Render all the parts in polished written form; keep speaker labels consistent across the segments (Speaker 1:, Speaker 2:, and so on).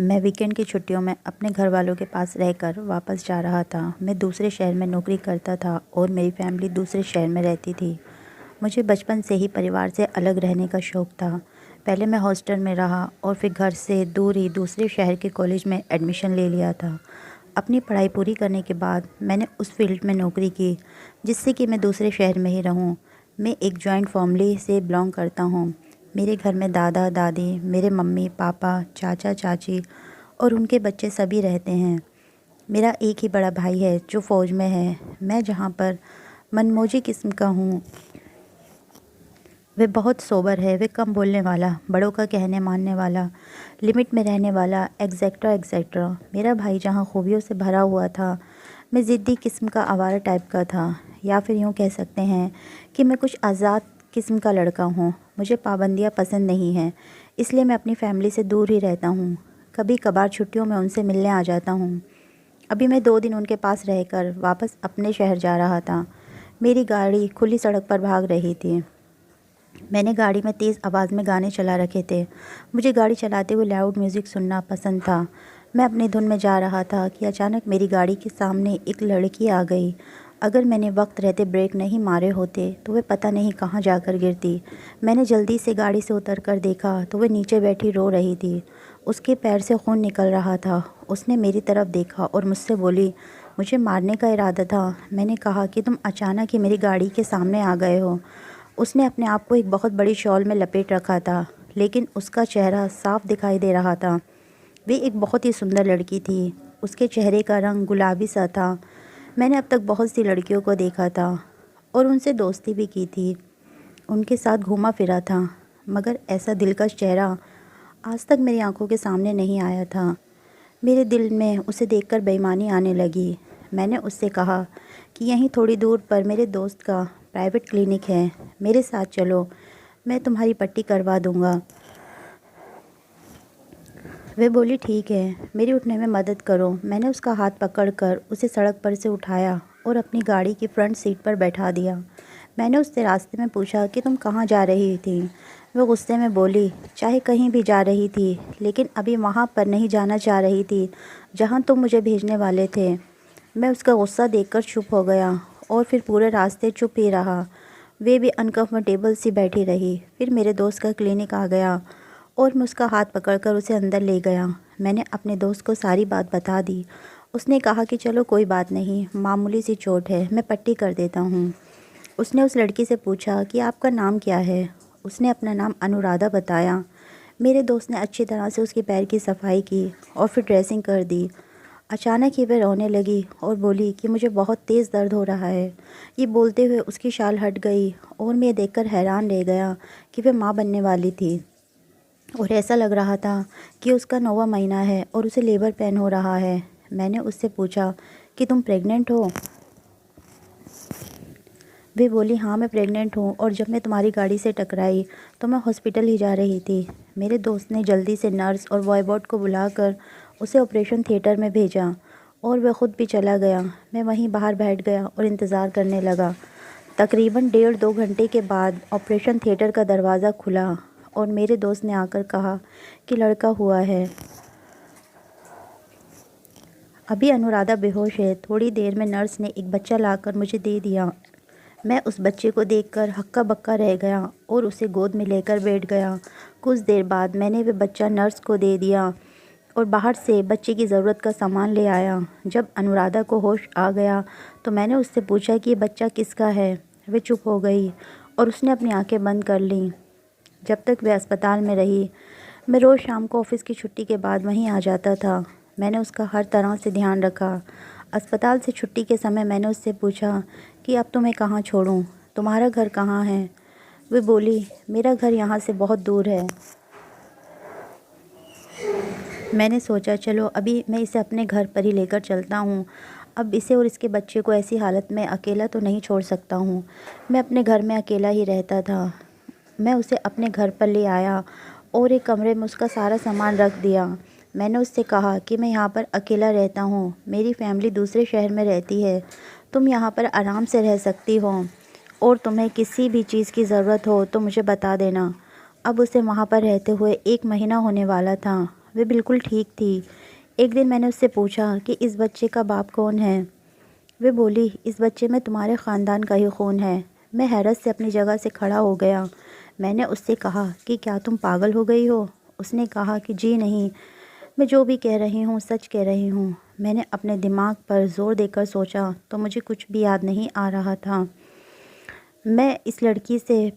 Speaker 1: मैं वीकेंड की छुट्टियों में अपने घर वालों के पास रहकर वापस जा रहा था। मैं दूसरे शहर में नौकरी करता था और मेरी फैमिली दूसरे शहर में रहती थी। मुझे बचपन से ही परिवार से अलग रहने का शौक़ था। पहले मैं हॉस्टल में रहा और फिर घर से दूर ही दूसरे शहर के कॉलेज में एडमिशन ले लिया था। अपनी पढ़ाई पूरी करने के बाद मैंने उस फील्ड में नौकरी की जिससे कि मैं दूसरे शहर में ही रहूं। मैं एक जॉइंट फैमिली से बिलोंग करता हूं। मेरे घर में दादा दादी, मेरे मम्मी पापा, चाचा चाची और उनके बच्चे सभी रहते हैं। मेरा एक ही बड़ा भाई है जो फ़ौज में है। मैं जहाँ पर मनमौजी किस्म का हूँ, वह बहुत सोबर है। वह कम बोलने वाला, बड़ों का कहने मानने वाला, लिमिट में रहने वाला, एक्सेट्रा एक्सेट्रा। मेरा भाई जहाँ खूबियों से भरा हुआ था, मैं ज़िद्दी किस्म का आवारा टाइप का था, या फिर यूँ कह सकते हैं कि मैं कुछ आज़ाद किस्म का लड़का हूँ। मुझे पाबंदियाँ पसंद नहीं हैं, इसलिए मैं अपनी फैमिली से दूर ही रहता हूँ। कभी कभार छुट्टियों में उनसे मिलने आ जाता हूँ। अभी मैं 2 दिन उनके पास रहकर वापस अपने शहर जा रहा था। मेरी गाड़ी खुली सड़क पर भाग रही थी। मैंने गाड़ी में तेज़ आवाज़ में गाने चला रखे थे। मुझे गाड़ी चलाते हुए लाउड म्यूज़िक सुनना पसंद था। मैं अपनी धुन में जा रहा था कि अचानक मेरी गाड़ी के सामने एक लड़की आ गई। अगर मैंने वक्त रहते ब्रेक नहीं मारे होते तो वह पता नहीं कहाँ जाकर गिरती। मैंने जल्दी से गाड़ी से उतर कर देखा तो वह नीचे बैठी रो रही थी। उसके पैर से खून निकल रहा था। उसने मेरी तरफ देखा और मुझसे बोली, मुझे मारने का इरादा था। मैंने कहा कि तुम अचानक ही मेरी गाड़ी के सामने आ गए हो। उसने अपने आप को एक बहुत बड़ी शॉल में लपेट रखा था, लेकिन उसका चेहरा साफ दिखाई दे रहा था। वे एक बहुत ही सुंदर लड़की थी। उसके चेहरे का रंग गुलाबी सा था। मैंने अब तक बहुत सी लड़कियों को देखा था और उनसे दोस्ती भी की थी, उनके साथ घूमा फिरा था, मगर ऐसा दिलकश चेहरा आज तक मेरी आंखों के सामने नहीं आया था। मेरे दिल में उसे देखकर बेईमानी आने लगी। मैंने उससे कहा कि यहीं थोड़ी दूर पर मेरे दोस्त का प्राइवेट क्लिनिक है, मेरे साथ चलो, मैं तुम्हारी पट्टी करवा दूंगा। वह बोली, ठीक है, मेरी उठने में मदद करो। मैंने उसका हाथ पकड़कर उसे सड़क पर से उठाया और अपनी गाड़ी की फ्रंट सीट पर बैठा दिया। मैंने उससे रास्ते में पूछा कि तुम कहाँ जा रही थी। वह गुस्से में बोली, चाहे कहीं भी जा रही थी, लेकिन अभी वहाँ पर नहीं जाना चाह रही थी जहाँ तुम मुझे भेजने वाले थे। मैं उसका गुस्सा देखकर चुप हो गया और फिर पूरे रास्ते चुप ही रहा। वे भी अनकंफर्टेबल सी बैठी रही। फिर मेरे दोस्त का क्लिनिक आ गया और मैं उसका हाथ पकड़कर उसे अंदर ले गया। मैंने अपने दोस्त को सारी बात बता दी। उसने कहा कि चलो कोई बात नहीं, मामूली सी चोट है, मैं पट्टी कर देता हूँ। उसने उस लड़की से पूछा कि आपका नाम क्या है। उसने अपना नाम अनुराधा बताया। मेरे दोस्त ने अच्छी तरह से उसके पैर की सफाई की और फिर ड्रेसिंग कर दी। अचानक ही वह रोने लगी और बोली कि मुझे बहुत तेज़ दर्द हो रहा है। ये बोलते हुए उसकी शाल हट गई और मैं देखकर हैरान रह गया कि वह माँ बनने वाली थी और ऐसा लग रहा था कि उसका 9वां महीना है और उसे लेबर पेन हो रहा है। मैंने उससे पूछा कि तुम प्रेग्नेंट हो। वे बोली, हाँ मैं प्रेग्नेंट हूँ, और जब मैं तुम्हारी गाड़ी से टकराई तो मैं हॉस्पिटल ही जा रही थी। मेरे दोस्त ने जल्दी से नर्स और बॉयबॉट को बुलाकर उसे ऑपरेशन थिएटर में भेजा और वह खुद भी चला गया। मैं वहीं बाहर बैठ गया और इंतज़ार करने लगा। तकरीबन 1.5-2 घंटे के बाद ऑपरेशन थिएटर का दरवाज़ा खुला और मेरे दोस्त ने आकर कहा कि लड़का हुआ है। अभी अनुराधा बेहोश है। थोड़ी देर में नर्स ने एक बच्चा लाकर मुझे दे दिया। मैं उस बच्चे को देखकर हक्का बक्का रह गया और उसे गोद में लेकर बैठ गया। कुछ देर बाद मैंने वह बच्चा नर्स को दे दिया और बाहर से बच्चे की ज़रूरत का सामान ले आया। जब अनुराधा को होश आ गया तो मैंने उससे पूछा कि ये बच्चा किसका है। वह चुप हो गई और उसने अपनी आंखें बंद कर लीं। जब तक वह अस्पताल में रही, मैं रोज़ शाम को ऑफिस की छुट्टी के बाद वहीं आ जाता था। मैंने उसका हर तरह से ध्यान रखा। अस्पताल से छुट्टी के समय मैंने उससे पूछा कि अब तुम्हें कहाँ छोड़ूं, तुम्हारा घर कहाँ है। वह बोली, मेरा घर यहाँ से बहुत दूर है। मैंने सोचा चलो अभी मैं इसे अपने घर पर ही लेकर चलता हूँ। अब इसे और इसके बच्चे को ऐसी हालत में अकेला तो नहीं छोड़ सकता हूँ। मैं अपने घर में अकेला ही रहता था। मैं उसे अपने घर पर ले आया और एक कमरे में उसका सारा सामान रख दिया। मैंने उससे कहा कि मैं यहाँ पर अकेला रहता हूँ, मेरी फैमिली दूसरे शहर में रहती है, तुम यहाँ पर आराम से रह सकती हो और तुम्हें किसी भी चीज़ की ज़रूरत हो तो मुझे बता देना। अब उसे वहाँ पर रहते हुए 1 महीना होने वाला था। वे बिल्कुल ठीक थी। एक दिन मैंने उससे पूछा कि इस बच्चे का बाप कौन है। वे बोली, इस बच्चे में तुम्हारे ख़ानदान का ही खून है। मैं हैरत से अपनी जगह से खड़ा हो गया। मैंने उससे कहा कि क्या तुम पागल हो गई हो? उसने कहा कि जी नहीं, मैं जो भी कह रही हूँ सच कह रही हूँ। मैंने अपने दिमाग पर ज़ोर देकर सोचा तो मुझे कुछ भी याद नहीं आ रहा था। मैं इस लड़की इससे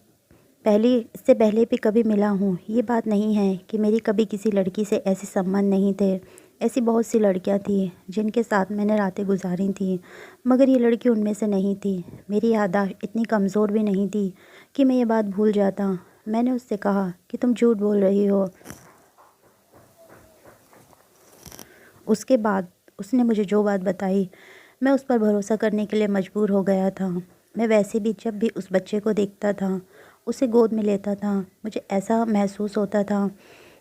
Speaker 1: पहले भी कभी मिला हूँ। ये बात नहीं है कि मेरी कभी किसी लड़की से ऐसे संबंध नहीं थे। ऐसी बहुत सी लड़कियाँ थीं जिनके साथ मैंने रातें गुजारी थी, मगर ये लड़की उनमें से नहीं थी। मेरी याददाश्त इतनी कमज़ोर भी नहीं थी कि मैं ये बात भूल जाता। मैंने उससे कहा कि तुम झूठ बोल रही हो। उसके बाद उसने मुझे जो बात बताई, मैं उस पर भरोसा करने के लिए मजबूर हो गया था। मैं वैसे भी जब भी उस बच्चे को देखता था, उसे गोद में लेता था, मुझे ऐसा महसूस होता था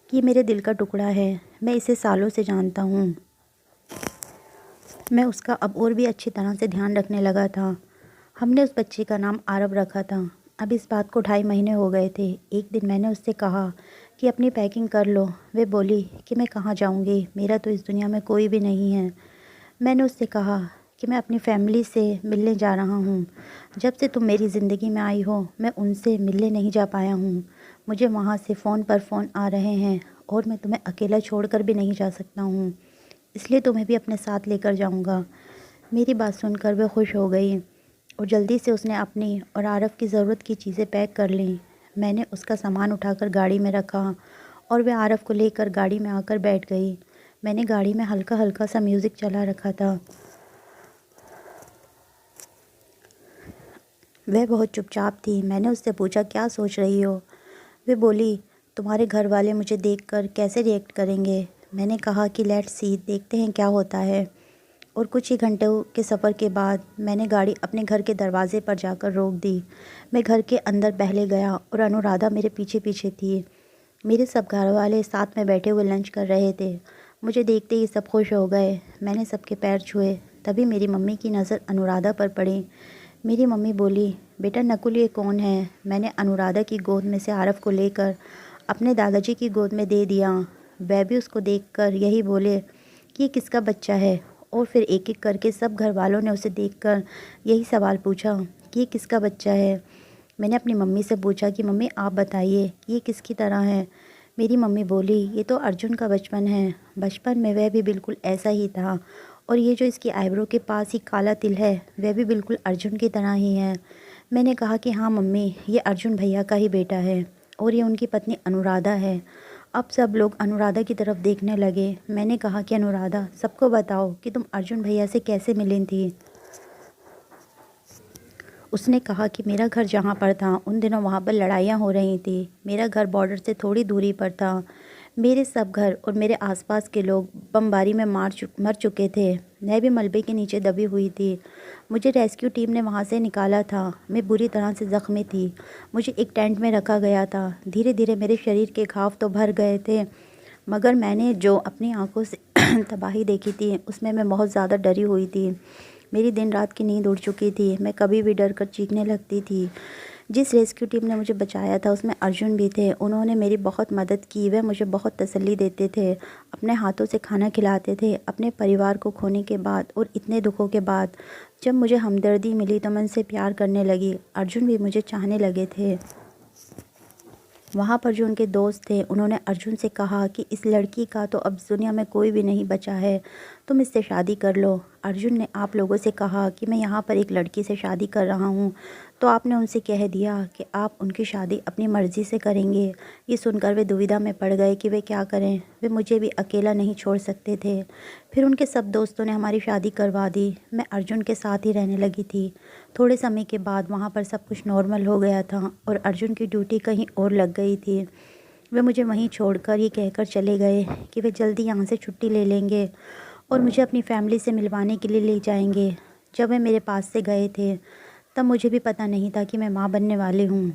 Speaker 1: कि मेरे दिल का टुकड़ा है। मैं इसे सालों से जानता हूँ। मैं उसका अब और भी अच्छी तरह से ध्यान रखने लगा था। हमने उस बच्चे का नाम आरव रखा था। अब इस बात को 2.5 महीने हो गए थे। एक दिन मैंने उससे कहा कि अपनी पैकिंग कर लो। वे बोली कि मैं कहाँ जाऊँगी, मेरा तो इस दुनिया में कोई भी नहीं है। मैंने उससे कहा कि मैं अपनी फैमिली से मिलने जा रहा हूँ। जब से तुम मेरी ज़िंदगी में आई हो, मैं उनसे मिलने नहीं जा पाया हूँ। मुझे वहाँ से फ़ोन पर फ़ोन आ रहे हैं और मैं तुम्हें अकेला छोड़कर भी नहीं जा सकता हूँ, इसलिए तुम्हें भी अपने साथ लेकर जाऊँगा। मेरी बात सुनकर वह खुश हो गई और जल्दी से उसने अपनी और आरव की ज़रूरत की चीज़ें पैक कर लीं। मैंने उसका सामान उठाकर गाड़ी में रखा और वह आरव को लेकर गाड़ी में आकर बैठ गई। मैंने गाड़ी में हल्का हल्का सा म्यूज़िक चला रखा था। वह बहुत चुपचाप थी। मैंने उससे पूछा, क्या सोच रही हो? वे बोली, तुम्हारे घर वाले मुझे देखकर कैसे रिएक्ट करेंगे। मैंने कहा कि लेट्स सी, देखते हैं क्या होता है। और कुछ ही घंटों के सफ़र के बाद मैंने गाड़ी अपने घर के दरवाजे पर जाकर रोक दी। मैं घर के अंदर पहले गया और अनुराधा मेरे पीछे पीछे थी। मेरे सब घर वाले साथ में बैठे हुए लंच कर रहे थे। मुझे देखते ही सब खुश हो गए। मैंने सबके पैर छुए। तभी मेरी मम्मी की नज़र अनुराधा पर पड़ी। मेरी मम्मी बोली, बेटा नकुल ये कौन है? मैंने अनुराधा की गोद में से आरव को लेकर अपने दादाजी की गोद में दे दिया। वह भी उसको देखकर यही बोले कि ये किसका बच्चा है। और फिर एक एक करके सब घर वालों ने उसे देखकर यही सवाल पूछा कि ये किसका बच्चा है। मैंने अपनी मम्मी से पूछा कि मम्मी आप बताइए ये किसकी तरह है। मेरी मम्मी बोली, ये तो अर्जुन का बचपन है। बचपन में वह भी बिल्कुल ऐसा ही था। और ये जो इसकी आईब्रो के पास ही काला तिल है, वह भी बिल्कुल अर्जुन की तरह ही है। मैंने कहा कि हाँ मम्मी, ये अर्जुन भैया का ही बेटा है और ये उनकी पत्नी अनुराधा है। अब सब लोग अनुराधा की तरफ देखने लगे। मैंने कहा कि अनुराधा, सबको बताओ कि तुम अर्जुन भैया से कैसे मिली थी। उसने कहा कि मेरा घर जहाँ पर था उन दिनों वहाँ पर लड़ाइयाँ हो रही थी। मेरा घर बॉर्डर से थोड़ी दूरी पर था। मेरे सब घर और मेरे आसपास के लोग बमबारी में मर चुके थे। मैं भी मलबे के नीचे दबी हुई थी। मुझे रेस्क्यू टीम ने वहाँ से निकाला था। मैं बुरी तरह से ज़ख्मी थी। मुझे एक टेंट में रखा गया था। धीरे धीरे मेरे शरीर के घाव तो भर गए थे, मगर मैंने जो अपनी आंखों से तबाही देखी थी उसमें मैं बहुत ज़्यादा डरी हुई थी। मेरी दिन रात की नींद उड़ चुकी थी। मैं कभी भी डर कर चीखने लगती थी। जिस रेस्क्यू टीम ने मुझे बचाया था उसमें अर्जुन भी थे। उन्होंने मेरी बहुत मदद की। वह मुझे बहुत तसल्ली देते थे, अपने हाथों से खाना खिलाते थे। अपने परिवार को खोने के बाद और इतने दुखों के बाद जब मुझे हमदर्दी मिली तो मैं उनसे प्यार करने लगी। अर्जुन भी मुझे चाहने लगे थे। वहाँ पर जो उनके दोस्त थे उन्होंने अर्जुन से कहा कि इस लड़की का तो अब दुनिया में कोई भी नहीं बचा है, तुम इससे शादी कर लो। अर्जुन ने आप लोगों से कहा कि मैं यहाँ पर एक लड़की से शादी कर रहा हूँ, तो आपने उनसे कह दिया कि आप उनकी शादी अपनी मर्ज़ी से करेंगे। ये सुनकर वे दुविधा में पड़ गए कि वे क्या करें। वे मुझे भी अकेला नहीं छोड़ सकते थे। फिर उनके सब दोस्तों ने हमारी शादी करवा दी। मैं अर्जुन के साथ ही रहने लगी थी। थोड़े समय के बाद वहाँ पर सब कुछ नॉर्मल हो गया था और अर्जुन की ड्यूटी कहीं और लग गई थी। वे मुझे वहीं छोड़कर ये कहकर चले गए कि वे जल्दी यहाँ से छुट्टी ले लेंगे और मुझे अपनी फैमिली से मिलवाने के लिए ले जाएंगे। जब वे मेरे पास से गए थे तब मुझे भी पता नहीं था कि मैं माँ बनने वाली हूँ।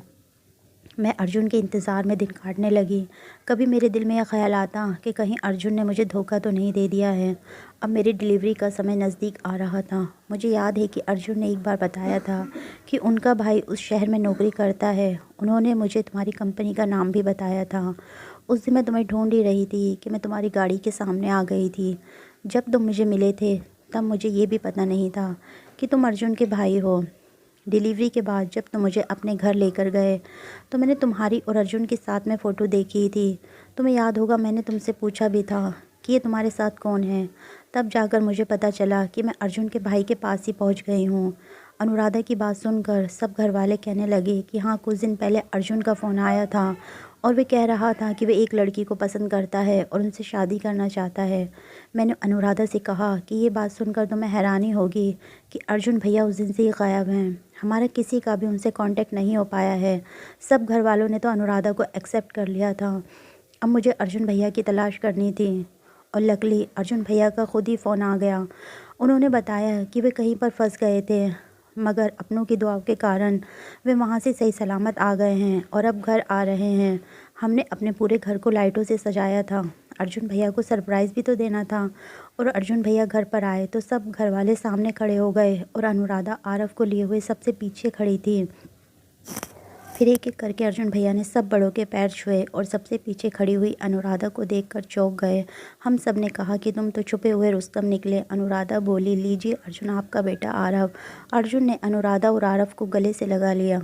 Speaker 1: मैं अर्जुन के इंतज़ार में दिन काटने लगी। कभी मेरे दिल में यह ख़्याल आता कि कहीं अर्जुन ने मुझे धोखा तो नहीं दे दिया है। अब मेरी डिलीवरी का समय नज़दीक आ रहा था। मुझे याद है कि अर्जुन ने एक बार बताया था कि उनका भाई उस शहर में नौकरी करता है। उन्होंने मुझे तुम्हारी कंपनी का नाम भी बताया था। उस दिन मैं तुम्हें ढूंढ ही रही थी कि मैं तुम्हारी गाड़ी के सामने आ गई थी। जब तुम मुझे मिले थे तब मुझे ये भी पता नहीं था कि तुम अर्जुन के भाई हो। डिलीवरी के बाद जब तुम मुझे अपने घर लेकर गए तो मैंने तुम्हारी और अर्जुन के साथ में फ़ोटो देखी थी। तुम्हें याद होगा, मैंने तुमसे पूछा भी था कि ये तुम्हारे साथ कौन है। तब जाकर मुझे पता चला कि मैं अर्जुन के भाई के पास ही पहुंच गई हूँ। अनुराधा की बात सुनकर सब घर वाले कहने लगे कि हाँ, कुछ दिन पहले अर्जुन का फ़ोन आया था और वे कह रहा था कि वे एक लड़की को पसंद करता है और उनसे शादी करना चाहता है। मैंने अनुराधा से कहा कि ये बात सुनकर तो मैं हैरानी होगी कि अर्जुन भैया उस दिन से ही गायब हैं। हमारा किसी का भी उनसे कांटेक्ट नहीं हो पाया है। सब घर वालों ने तो अनुराधा को एक्सेप्ट कर लिया था। अब मुझे अर्जुन भैया की तलाश करनी थी और लकीली अर्जुन भैया का खुद ही फ़ोन आ गया। उन्होंने बताया कि वे कहीं पर फंस गए थे, मगर अपनों की दुआओं के कारण वे वहाँ से सही सलामत आ गए हैं और अब घर आ रहे हैं। हमने अपने पूरे घर को लाइटों से सजाया था। अर्जुन भैया को सरप्राइज़ भी तो देना था। और अर्जुन भैया घर पर आए तो सब घर वाले सामने खड़े हो गए और अनुराधा आरव को लिए हुए सबसे पीछे खड़ी थी। फिर एक एक करके अर्जुन भैया ने सब बड़ों के पैर छुए और सबसे पीछे खड़ी हुई अनुराधा को देखकर चौंक गए। हम सब ने कहा कि तुम तो छुपे हुए रुस्तम निकले। अनुराधा बोली, लीजिए अर्जुन, आपका बेटा आरव। अर्जुन ने अनुराधा और आरव को गले से लगा लिया।